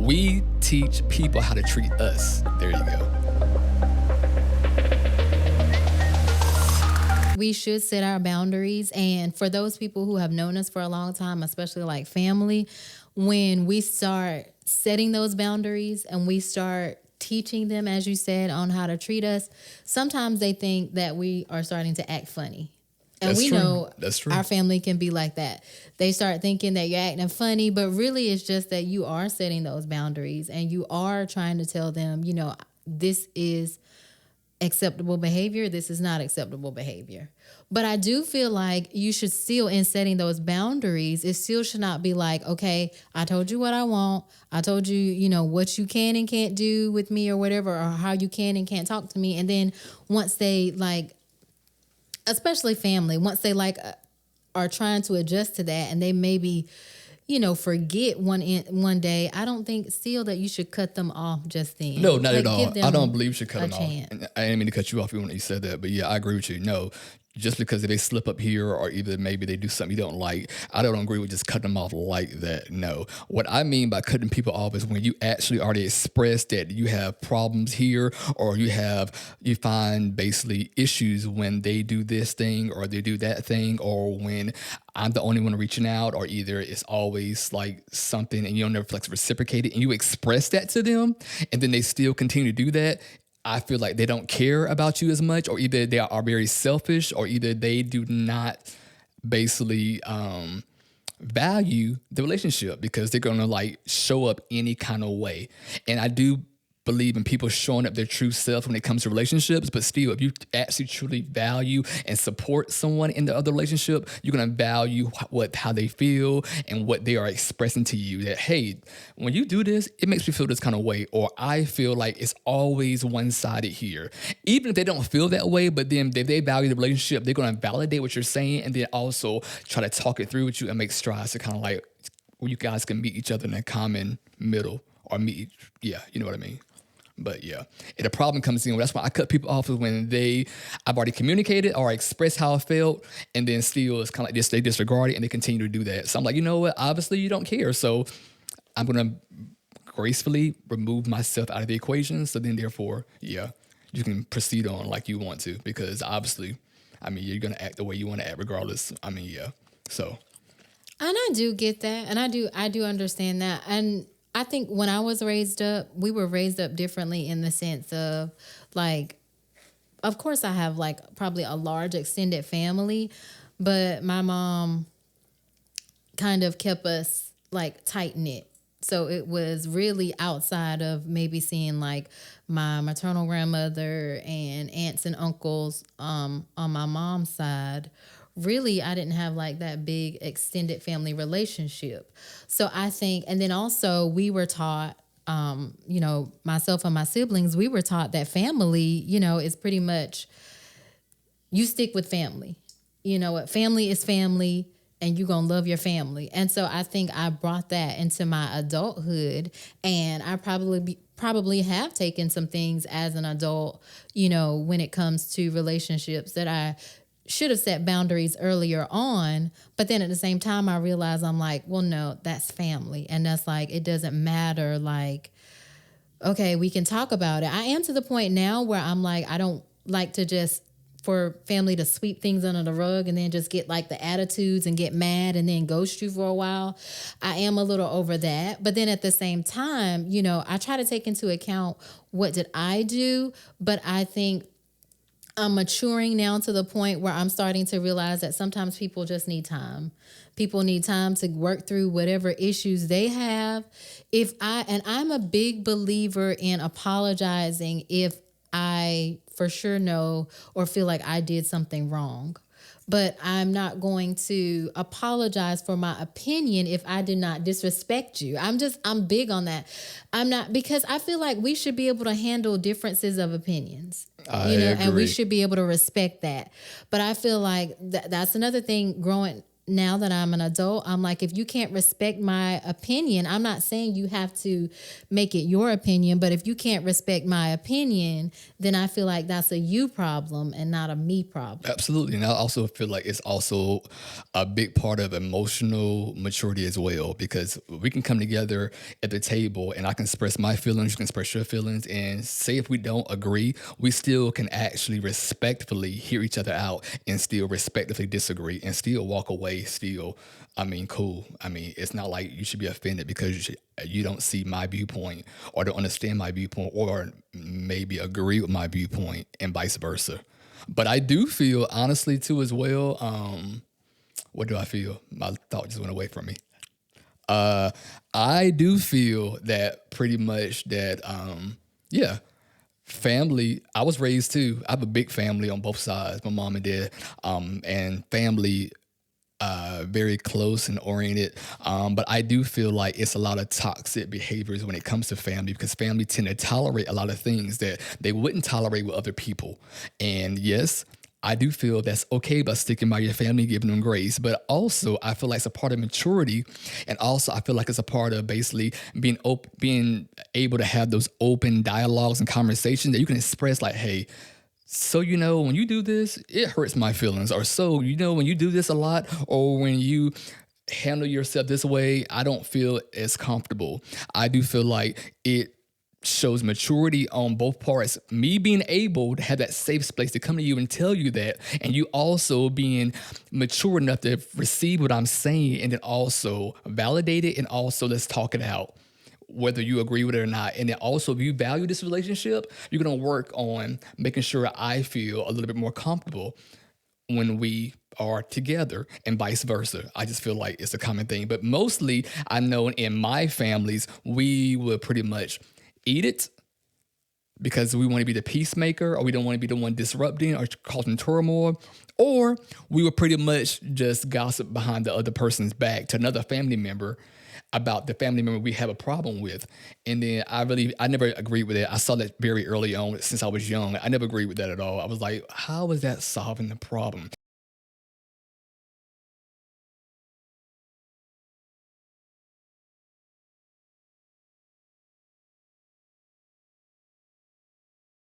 We teach people how to treat us. There you go. We should set our boundaries. And for those people who have known us for a long time, especially like family, when we start setting those boundaries and we start teaching them, as you said, on how to treat us, sometimes they think that we are starting to act funny. And That's we true. know That's true. Our family can be like that. They start thinking that you're acting funny, but really it's just that you are setting those boundaries and you are trying to tell them, you know, this is acceptable behavior. This is not acceptable behavior. But I do feel like you should still, in setting those boundaries, it still should not be like, okay, I told you what I want. I told you, you know, what you can and can't do with me or whatever, or how you can and can't talk to me. And then once they like, especially family, once they like are trying to adjust to that and they maybe, you know, forget one day, I don't think still that you should cut them off just then. No, not like, at all. I don't believe you should cut them chance. off. And I didn't mean to cut you off when you said that, but yeah, I agree with you. No, just because if they slip up here or either maybe they do something you don't like, I don't agree with just cutting them off like that. No. What I mean by cutting people off is when you actually already express that you have problems here or you find basically issues when they do this thing or they do that thing, or when I'm the only one reaching out, or either it's always like something and you don't never feel like reciprocate it, and you express that to them and then they still continue to do that. I feel like they don't care about you as much, or either they are very selfish, or either they do not basically value the relationship, because they're going to like show up any kind of way. And I do believe in people showing up their true self when it comes to relationships, but still, if you actually truly value and support someone in the other relationship, you're going to value how they feel and what they are expressing to you, that, hey, when you do this, it makes me feel this kind of way, or I feel like it's always one-sided here. Even if they don't feel that way, but then if they value the relationship, they're going to validate what you're saying and then also try to talk it through with you and make strides to kind of like where you guys can meet each other in a common middle, or you know what I mean? But yeah, and the problem comes in, that's why I cut people off, is when I've already communicated or expressed how I felt, and then still it's kind of like this, they disregard it and they continue to do that. So I'm like, you know what, obviously you don't care. So I'm going to gracefully remove myself out of the equation. So then therefore, yeah, you can proceed on like you want to, because obviously, I mean, you're going to act the way you want to act regardless. I mean, yeah, so. And I do get that. And I do understand that. And I think when I was raised up, we were raised up differently in the sense of like, of course I have like probably a large extended family, but my mom kind of kept us like tight knit. So it was really outside of maybe seeing like my maternal grandmother and aunts and uncles on my mom's side. Really, I didn't have like that big extended family relationship. So I think, and then also we were taught, you know, myself and my siblings, we were taught that family, you know, is pretty much, you stick with family. You know what? Family is family, and you're going to love your family. And so I think I brought that into my adulthood, and I probably have taken some things as an adult, you know, when it comes to relationships that I should have set boundaries earlier on. But then at the same time, I realized I'm like, well, no, that's family. And that's like, it doesn't matter. Like, okay, we can talk about it. I am to the point now where I'm like, I don't like to just for family to sweep things under the rug and then just get like the attitudes and get mad and then ghost you for a while. I am a little over that. But then at the same time, you know, I try to take into account what did I do, but I think I'm maturing now to the point where I'm starting to realize that sometimes people just need time. People need time to work through whatever issues they have. I'm a big believer in apologizing if I for sure know or feel like I did something wrong. But I'm not going to apologize for my opinion if I did not disrespect you. I'm big on that. I'm not, because I feel like we should be able to handle differences of opinions. I agree. And we should be able to respect that. But I feel like that's another thing growing now that I'm an adult, I'm like, if you can't respect my opinion, I'm not saying you have to make it your opinion, but if you can't respect my opinion, then I feel like that's a you problem and not a me problem. Absolutely. And I also feel like it's also a big part of emotional maturity as well, because we can come together at the table and I can express my feelings, you can express your feelings. And say if we don't agree, we still can actually respectfully hear each other out and still respectfully disagree and still walk away, still. I mean, cool. I mean, it's not like you should be offended because you don't see my viewpoint or don't understand my viewpoint or maybe agree with my viewpoint and vice versa. But I do feel honestly too as well. What do I feel? My thought just went away from me. Uh, I do feel that pretty much that yeah, family. I was raised too. I have a big family on both sides, my mom and dad, and family very close and oriented. But I do feel like it's a lot of toxic behaviors when it comes to family because family tend to tolerate a lot of things that they wouldn't tolerate with other people. And yes, I do feel that's okay by sticking by your family, giving them grace. But also, I feel like it's a part of maturity, and also I feel like it's a part of basically being able to have those open dialogues and conversations that you can express, like, hey, so when you do this, it hurts my feelings. Or so when you do this a lot, or when you handle yourself this way, I don't feel as comfortable. I do feel like it shows maturity on both parts. Me being able to have that safe space to come to you and tell you that, and you also being mature enough to receive what I'm saying and then also validate it and also let's talk it out, whether you agree with it or not. And then also, if you value this relationship, you're going to work on making sure I feel a little bit more comfortable when we are together and vice versa. I just feel like it's a common thing. But mostly, I know in my families, we will pretty much eat it because we want to be the peacemaker or we don't want to be the one disrupting or causing turmoil. Or we would pretty much just gossip behind the other person's back to another family member about the family member we have a problem with. And then I never agreed with it. I saw that very early on since I was young. I never agreed with that at all. I was like, how is that solving the problem?